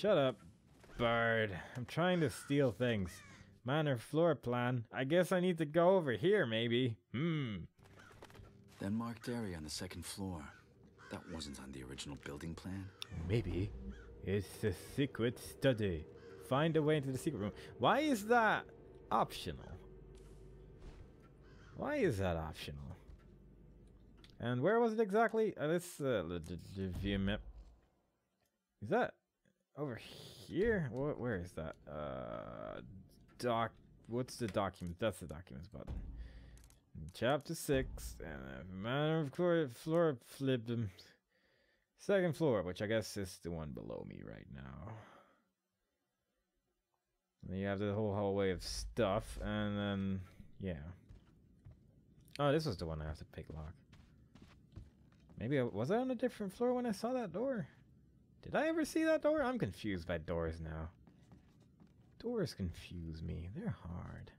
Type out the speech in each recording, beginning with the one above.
Shut up, bird. I'm trying to steal things. Minor floor plan. I guess I need to go over here, maybe. That marked area on the second floor. That wasn't on the original building plan. Maybe. It's a secret study. Find a way into the secret room. Why is that optional? Why is that optional? And where was it exactly? Let's view map. Is that over here? Where is that? What's the document? That's the documents button. Chapter 6. And manner of floor flipped. Second floor, which I guess is the one below me right now. And you have the whole hallway of stuff, and then yeah. Oh, this was the one I have to pick lock. Maybe was I on a different floor when I saw that door? Did I ever see that door? I'm confused by doors now. Doors confuse me. They're hard.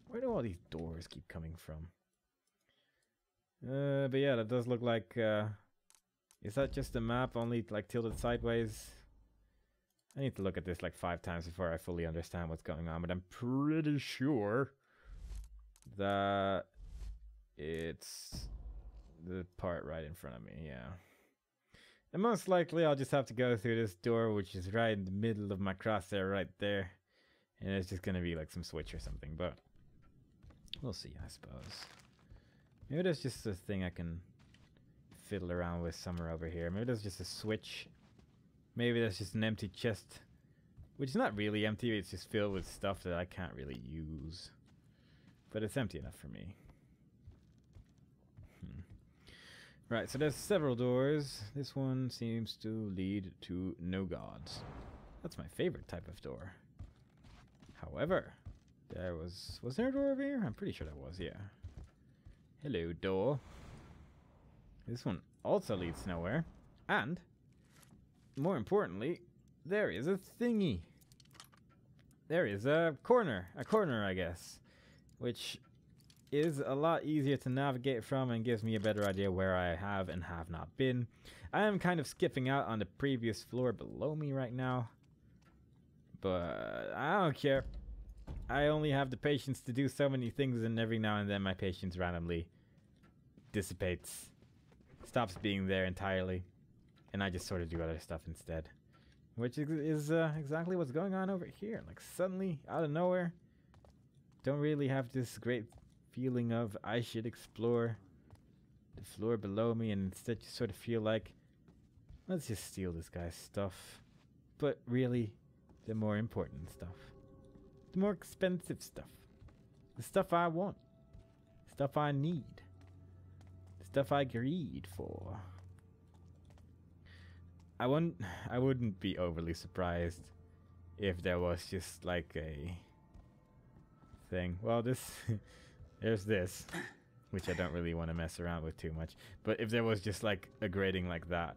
Where do all these doors keep coming from? But yeah, that does look like... is that just a map only like tilted sideways? I need to look at this like 5 times before I fully understand what's going on, but I'm pretty sure that it's the part right in front of me, yeah. And most likely I'll just have to go through this door, which is right in the middle of my crosshair right there. And it's just gonna be like some switch or something, but we'll see, I suppose. Maybe there's just a thing I can fiddle around with somewhere over here. Maybe there's just a switch. Maybe there's just an empty chest, which is not really empty, it's just filled with stuff that I can't really use. But it's empty enough for me. Right, so there's several doors. This one seems to lead to no gods. That's my favorite type of door. However, was there a door over here? I'm pretty sure there was, yeah. Hello, door. This one also leads nowhere. And, more importantly, there is a thingy. There is a corner, I guess. Which is a lot easier to navigate from and gives me a better idea where I have and have not been. I am kind of skipping out on the previous floor below me right now. But I don't care. I only have the patience to do so many things, and every now and then my patience randomly dissipates. Stops being there entirely. And I just sort of do other stuff instead. Which is exactly what's going on over here. Like suddenly, out of nowhere, don't really have this great feeling of I should explore the floor below me, and instead just sort of feel like let's just steal this guy's stuff. But really, the more important stuff. The more expensive stuff. The stuff I want. Stuff I need. The stuff I greed for. I wouldn't be overly surprised if there was just like a thing. Well, there's this, which I don't really want to mess around with too much. But if there was just like a grating like that,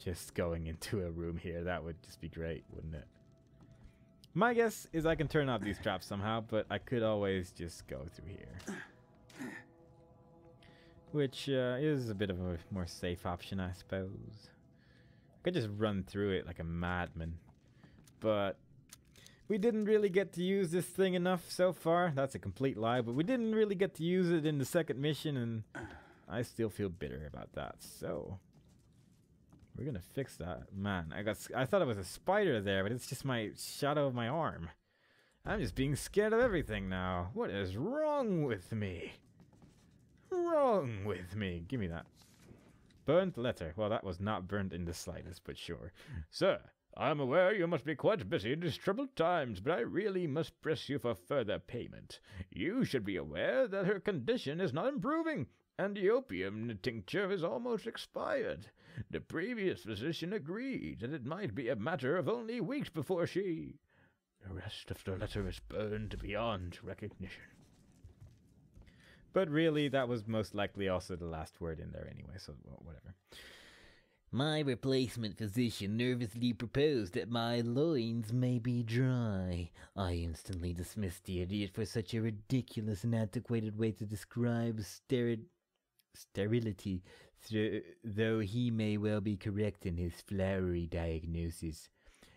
just going into a room here, that would just be great, wouldn't it? My guess is I can turn off these traps somehow, but I could always just go through here. Which is a bit of a more safe option, I suppose. I could just run through it like a madman. But we didn't really get to use this thing enough so far. That's a complete lie, but we didn't really get to use it in the second mission, and I still feel bitter about that. So we're gonna fix that. Man, I thought it was a spider there, but it's just my shadow of my arm. I'm just being scared of everything now. What is wrong with me? Wrong with me. Give me that. Burnt letter. Well, that was not burnt in the slightest, but sure. Sir, I am aware you must be quite busy in these troubled times, but I really must press you for further payment. You should be aware that her condition is not improving, and the opium tincture is almost expired. The previous physician agreed that it might be a matter of only weeks before she... The rest of the letter is burned beyond recognition. But really, that was most likely also the last word in there anyway, so well, whatever. My replacement physician nervously proposed that my loins may be dry. I instantly dismissed the idiot for such a ridiculous and antiquated way to describe sterility. though he may well be correct in his flowery diagnosis.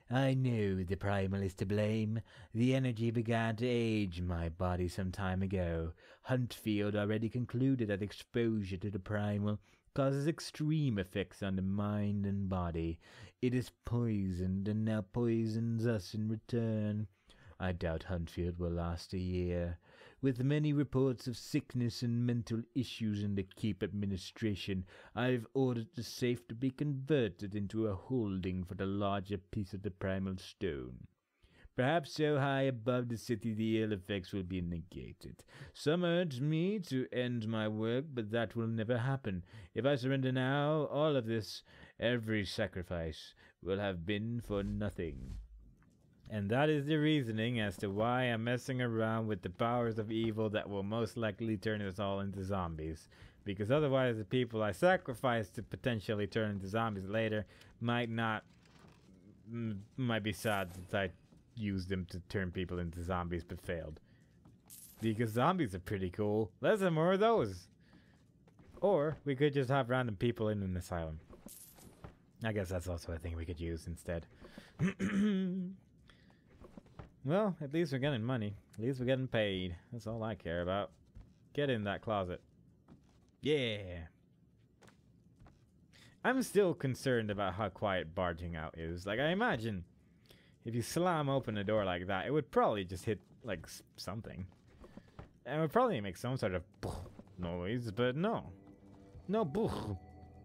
I know the primal is to blame. The energy began to age my body some time ago. Huntfield already concluded that exposure to the primal causes extreme effects on the mind and body. It is poisoned and now poisons us in return. I doubt Huntfield will last a year. With many reports of sickness and mental issues in the Keep administration, I've ordered the safe to be converted into a holding for the larger piece of the primal stone. Perhaps so high above the city the ill effects will be negated. Some urge me to end my work, but that will never happen. If I surrender now, all of this, every sacrifice, will have been for nothing. And that is the reasoning as to why I'm messing around with the powers of evil that will most likely turn us all into zombies. Because otherwise the people I sacrificed to potentially turn into zombies later might be sad that I used them to turn people into zombies but failed. Because zombies are pretty cool. Let's have more of those. Or we could just have random people in an asylum. I guess that's also a thing we could use instead. Well, at least we're getting money. At least we're getting paid. That's all I care about. Get in that closet. Yeah. I'm still concerned about how quiet barging out is. Like, I imagine if you slam open a door like that, it would probably just hit, like, something. And it would probably make some sort of noise, but no. No buch.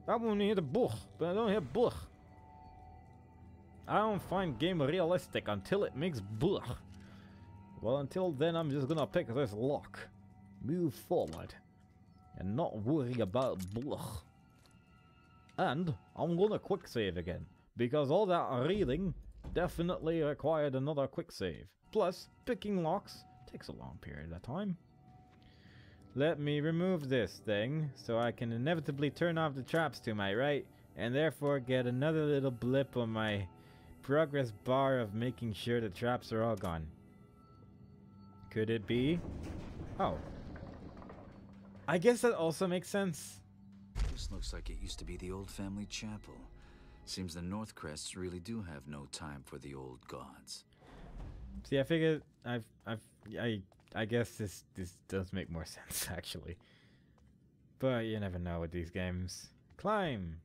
I won't hear the buch, but I don't hear buch. I don't find game realistic until it makes buch. Well, until then, I'm just gonna pick this lock, move forward, and not worry about buch. And I'm gonna quick save again, because all that reading definitely required another quick save. Plus, picking locks takes a long period of time. Let me remove this thing, so I can inevitably turn off the traps to my right, and therefore get another little blip on my progress bar of making sure the traps are all gone. Could it be? Oh. I guess that also makes sense. This looks like it used to be the old family chapel. Seems the Northcrests really do have no time for the old gods. See, I figured I guess this does make more sense actually. But you never know with these games. Climb.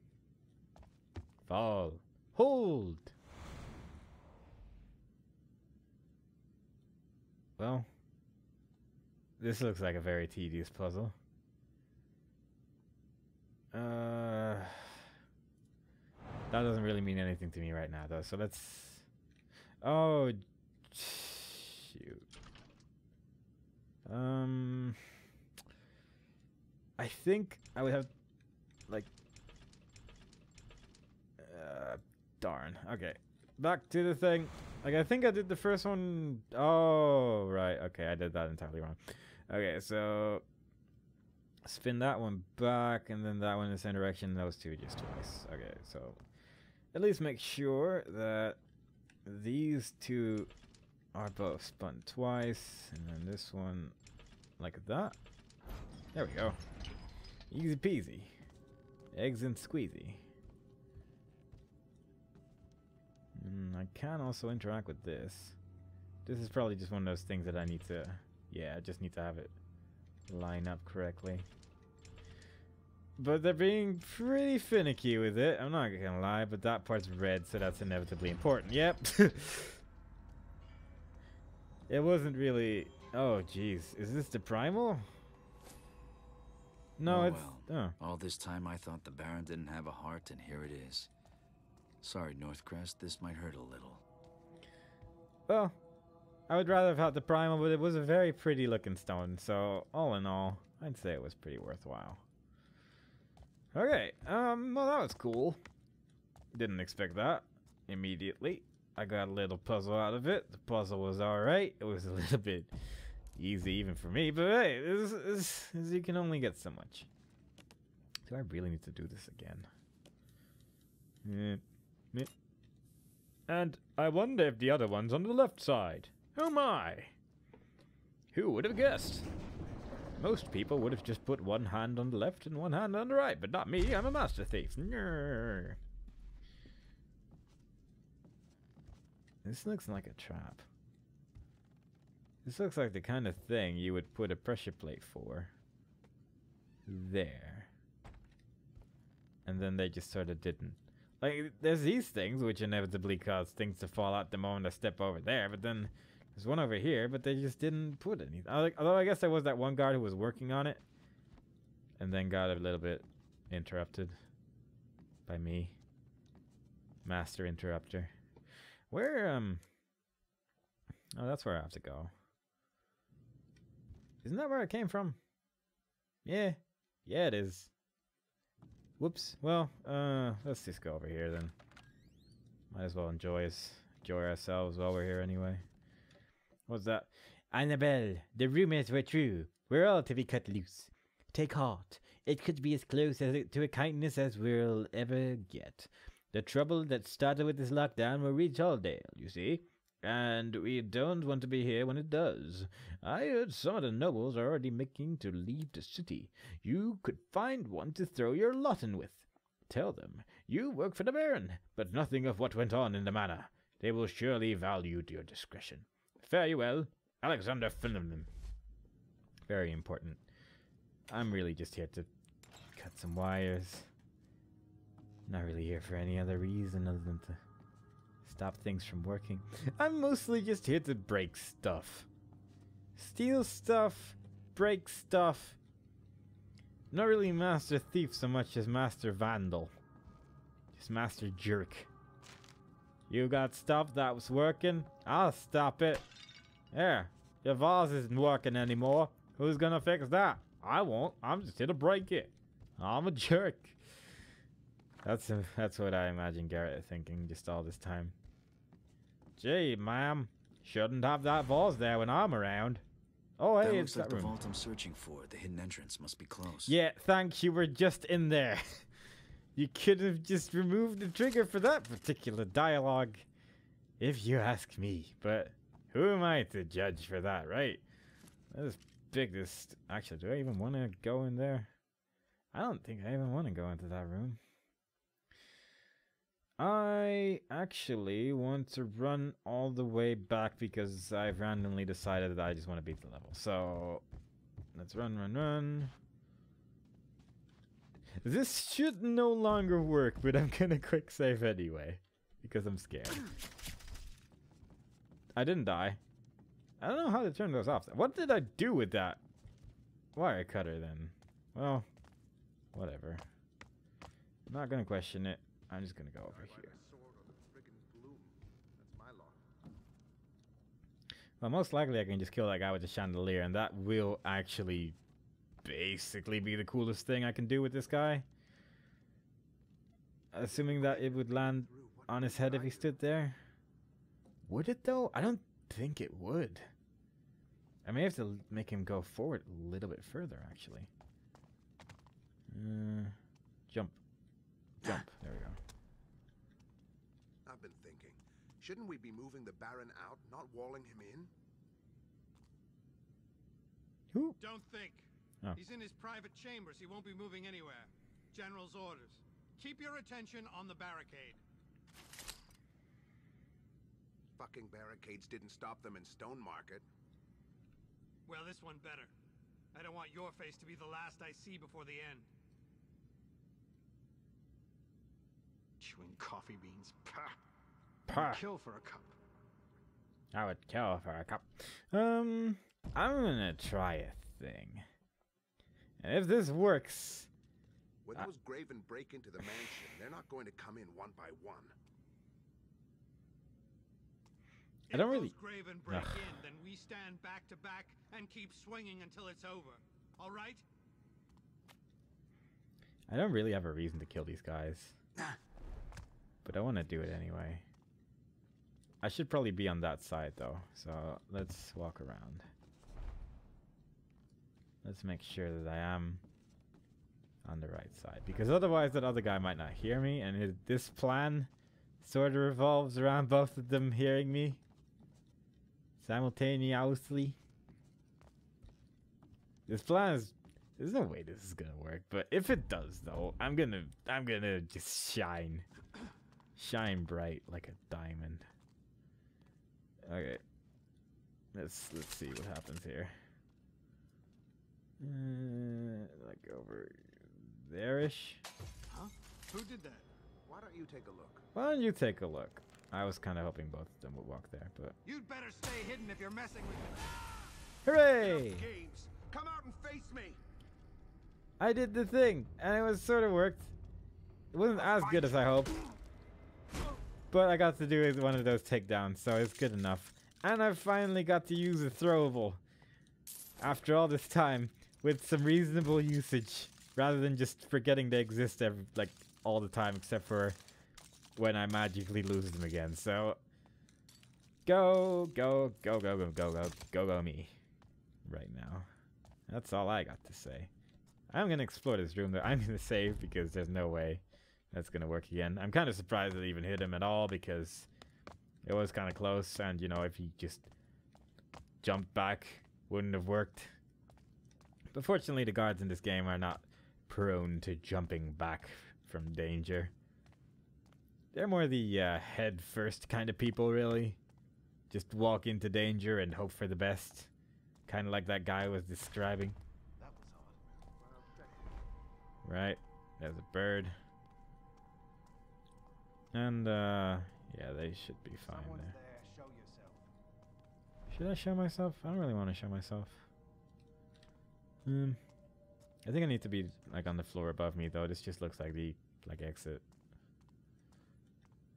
Fall. Hold. Well, this looks like a very tedious puzzle. That doesn't really mean anything to me right now, though. So let's. Oh, shoot. I think I would have, like. Darn. Okay, back to the thing. Like, I think I did the first one. Oh, right. Okay, I did that entirely wrong. Okay, so spin that one back, and then that one in the same direction. Those two just twice. Okay, so at least make sure that these two are both spun twice, and then this one like that. There we go. Easy peasy. Eggs and squeezy. I can also interact with this. This is probably just one of those things that I need to... Yeah, I just need to have it line up correctly. But they're being pretty finicky with it. I'm not gonna lie, but that part's red, so that's inevitably important. Yep. It wasn't really... Oh, jeez. Is this the primal? No, it's... Well, all this time I thought the Baron didn't have a heart, and here it is. Sorry, Northcrest, this might hurt a little. Well, I would rather have had the primal, but it was a very pretty looking stone, so all in all, I'd say it was pretty worthwhile. Okay, well that was cool. Didn't expect that immediately. I got a little puzzle out of it. The puzzle was alright. It was a little bit easy even for me, but hey, this you can only get so much. Do I really need to do this again? And I wonder if the other one's on the left side. Oh my! Who would have guessed? Most people would have just put one hand on the left and one hand on the right, but not me. I'm a master thief. Nrr. This looks like a trap. This looks like the kind of thing you would put a pressure plate for. There. And then they just sort of didn't. Like, there's these things which inevitably cause things to fall out the moment I step over there, but then there's one over here, but they just didn't put anything. Although I guess there was that one guard who was working on it, and then got a little bit interrupted by me. Master interrupter. Where, oh, that's where I have to go. Isn't that where I came from? Yeah. Yeah, it is. Whoops. Well, let's just go over here then. Might as well enjoy ourselves while we're here anyway. What's that? Annabelle, the rumors were true. We're all to be cut loose. Take heart. It could be as close to a kindness as we'll ever get. The trouble that started with this lockdown will reach Aldale, you see. And we don't want to be here when it does. I heard some of the nobles are already making to leave the city. You could find one to throw your lot in with. Tell them you work for the Baron, but nothing of what went on in the manor. They will surely value your discretion. Fare you well, Alexander Finneman. Very important. I'm really just here to cut some wires. Not really here for any other reason other than to stop things from working. I'm mostly just here to break stuff. Steal stuff, break stuff. Not really Master Thief so much as Master Vandal. Just Master Jerk. You got stuff that was working? I'll stop it. There, your vase isn't working anymore. Who's gonna fix that? I won't. I'm just here to break it. I'm a jerk. That's what I imagine Garrett thinking just all this time. Gee, ma'am, shouldn't have that vase there when I'm around. Oh, hey, That it's looks like that the room. vault I'm searching for. The hidden entrance must be close. Yeah, thanks. You were just in there. You could have just removed the trigger for that particular dialogue, if you ask me. But who am I to judge for that, right? Let's pick this. Actually, do I even want to go in there? I don't think I even want to go into that room. I actually want to run all the way back because I've randomly decided that I just want to beat the level. So let's run. This should no longer work, but I'm gonna quick save anyway because I'm scared. I didn't die. I don't know how to turn those off. What did I do with that wire cutter then? Well, whatever. I'm not gonna question it. I'm just gonna go over here. Well, most likely I can just kill that guy with the chandelier, and that will actually basically be the coolest thing I can do with this guy. Assuming that it would land on his head if he stood there. Would it though? I don't think it would. I may have to make him go forward a little bit further, actually. Jump. There we go. I've been thinking, shouldn't we be moving the Baron out, not walling him in? Who? Don't think. Oh. He's in his private chambers. He won't be moving anywhere. General's orders. Keep your attention on the barricade. Fucking barricades didn't stop them in Stone Market. Well, this one better. I don't want your face to be the last I see before the end. Chewing coffee beans. Pah. Pah. Kill for a cup. I would kill for a cup. I'm gonna try a thing. And if this works... When those Graven break into the mansion, they're not going to come in one by one. I don't really... If those Graven break in, then we stand back to back and keep swinging until it's over. All right? I don't really have a reason to kill these guys. But I want to do it anyway. I should probably be on that side though. So let's walk around. Let's make sure that I am on the right side. Because otherwise that other guy might not hear me. And this plan sort of revolves around both of them hearing me simultaneously. This plan is... There's no way this is gonna work, but if it does, though, I'm gonna just shine bright like a diamond. Okay, let's see what happens here. Like over there-ish. Huh? Who did that? Why don't you take a look? Why don't you take a look? I was kind of hoping both of them would walk there, but You'd better stay hidden if you're messing with me. hooray! Enough games. Come out and face me. I did the thing, and it was sort of worked. It wasn't as good as I hoped, but I got to do one of those takedowns, so it's good enough. And I finally got to use a throwable after all this time with some reasonable usage, rather than just forgetting they exist all the time, except for when I magically lose them again. So go me right now. That's all I got to say. I'm gonna explore this room though. I'm gonna save because there's no way that's gonna work again. I'm kind of surprised that it even hit him at all because it was kind of close, and you know, if he just jumped back, wouldn't have worked. But fortunately, the guards in this game are not prone to jumping back from danger. They're more the head first kind of people, really. Just walk into danger and hope for the best. Kind of like that guy was describing. That was odd. Right, there's a bird. And, yeah, they should be fine Someone's there. there. Show yourself. Should I show myself? I don't really want to show myself. I think I need to be, like, on the floor above me, though. This just looks like the, exit.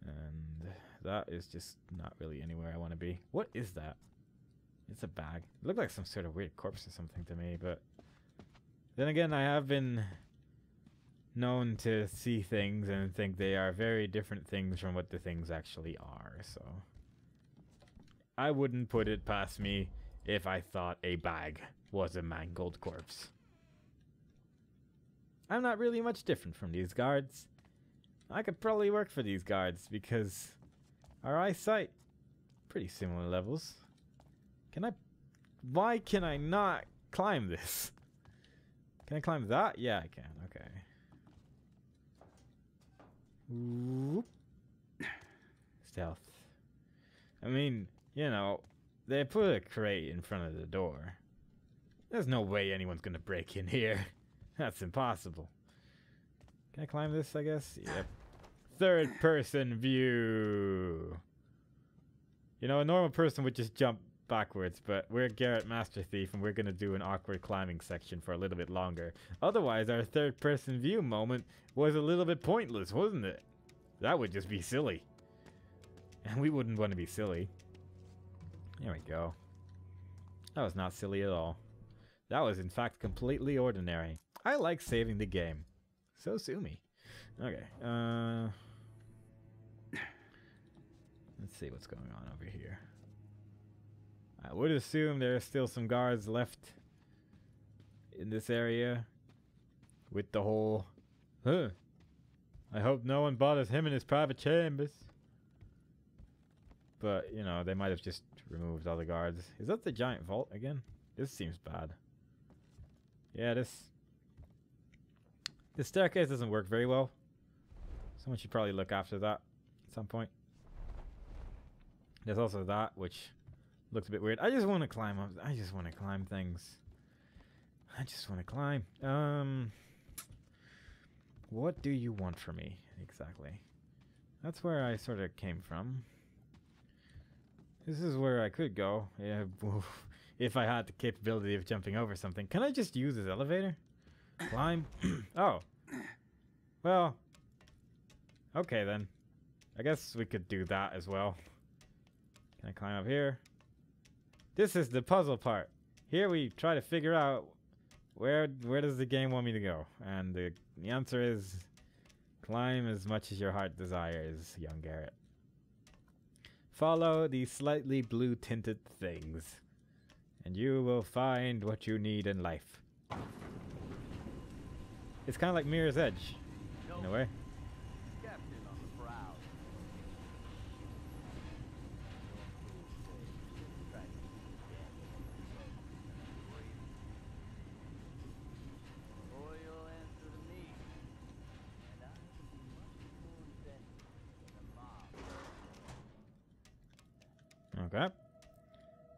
And that is just not really anywhere I want to be. What is that? It's a bag. It looked like some sort of weird corpse or something to me, but then again, I have been known to see things and think they are very different things from what the things actually are, so I wouldn't put it past me if I thought a bag was a mangled corpse. I'm not really much different from these guards. I could probably work for these guards because our eyesight, pretty similar levels. Why can I not climb this? Can I climb that? Yeah, I can. Okay. Whoop. Stealth. I mean, you know, they put a crate in front of the door. There's no way anyone's gonna break in here. That's impossible. Can I climb this, I guess? Yep. Third person view. You know, a normal person would just jump backwards, but we're Garrett Master Thief and we're gonna do an awkward climbing section for a little bit longer. Otherwise, our third person view moment was a little bit pointless, wasn't it? That would just be silly. And we wouldn't want to be silly. There we go. That was not silly at all. That was in fact completely ordinary. I like saving the game. So sue me. Okay. Let's see what's going on over here. I would assume there are still some guards left in this area with the whole, I hope no one bothers him in his private chambers. But, you know, they might have just removed all the guards. Is that the giant vault again? This seems bad. Yeah, this staircase doesn't work very well. Someone should probably look after that at some point. There's also that, which looks a bit weird. I just want to climb up. I just want to climb things. I just want to climb. What do you want from me, exactly? That's where I sort of came from. This is where I could go. Yeah, if I had the capability of jumping over something. Can I just use this elevator? Climb? Oh. Well. Okay, then. I guess we could do that as well. Can I climb up here? This is the puzzle part. Here we try to figure out where does the game want me to go? And the answer is climb as much as your heart desires, young Garrett. Follow the slightly blue tinted things, and you will find what you need in life. It's kind of like Mirror's Edge, in a way. Captain on the prowl. Okay.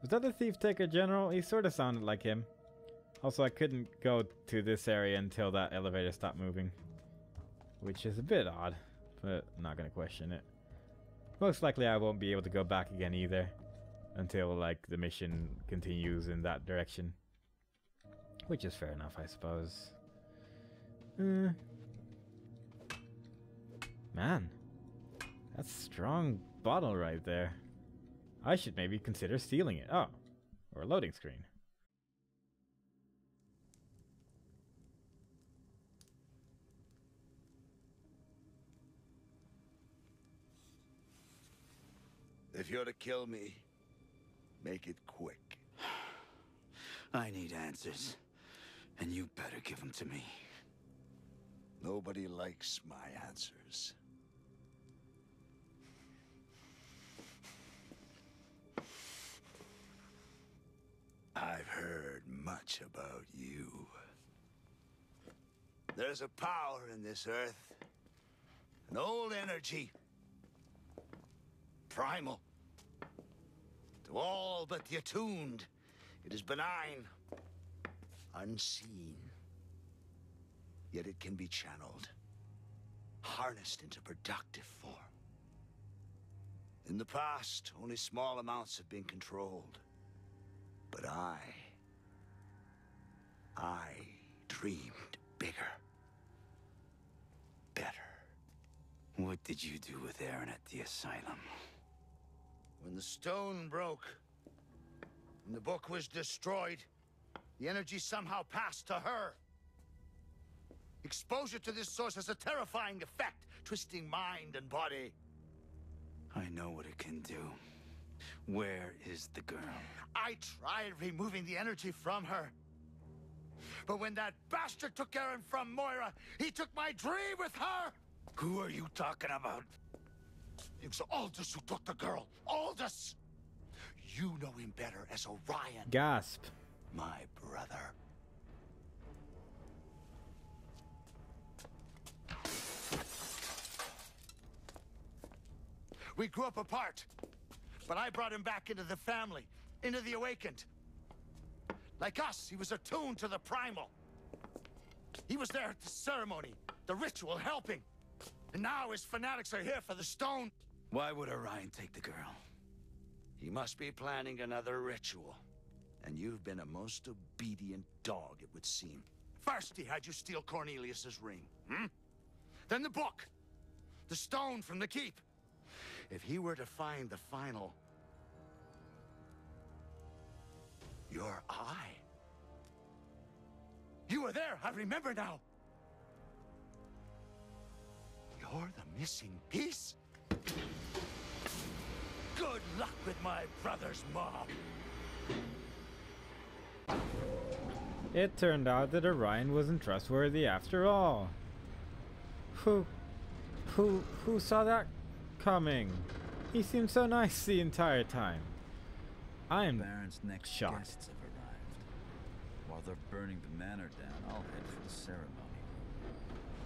Was that the Thief Taker General? He sort of sounded like him. Also, I couldn't go to this area until that elevator stopped moving. Which is a bit odd, but I'm not going to question it. Most likely I won't be able to go back again either. Until, like, the mission continues in that direction. Which is fair enough, I suppose. Man. That's a strong bottle right there. I should maybe consider stealing it. Oh. Or a loading screen. If you're to kill me, make it quick. I need answers, and you better give them to me. Nobody likes my answers. I've heard much about you. There's a power in this earth. An old energy. Primal. To all but the attuned, it is benign. Unseen. Yet it can be channeled. Harnessed into productive form. In the past, only small amounts have been controlled. But I dreamed bigger. Better. What did you do with Erin at the asylum? When the stone broke, and the book was destroyed, the energy somehow passed to her. Exposure to this source has a terrifying effect, twisting mind and body. I know what it can do. Where is the girl? I tried removing the energy from her. But when that bastard took Erin from Moira, he took my dream with her! Who are you talking about? It was Aldous who took the girl. Aldous! You know him better as Orion. Gasp. My brother. We grew up apart, but I brought him back into the family, into the Awakened. Like us, he was attuned to the primal. He was there at the ceremony, the ritual, helping. And now his fanatics are here for the stone. Why would Orion take the girl? He must be planning another ritual. And you've been a most obedient dog, it would seem. First, he had you steal Cornelius's ring. Then the book. The stone from the keep. If he were to find the final... your eye. You were there, I remember now. You're the missing piece? Good luck with my brother's mob. It turned out that Orion wasn't trustworthy after all. Who saw that coming? He seemed so nice the entire time. I am Baron's next shocked. guests have arrived. While they're burning the manor down, I'll head for the ceremony.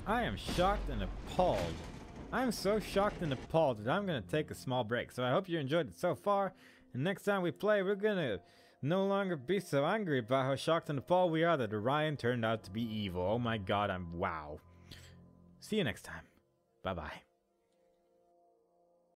I am shocked and appalled. I'm so shocked and appalled that I'm going to take a small break. So I hope you enjoyed it so far. And next time we play, we're going to no longer be so angry about how shocked and appalled we are that Orion turned out to be evil. Oh my god, wow. See you next time. Bye-bye.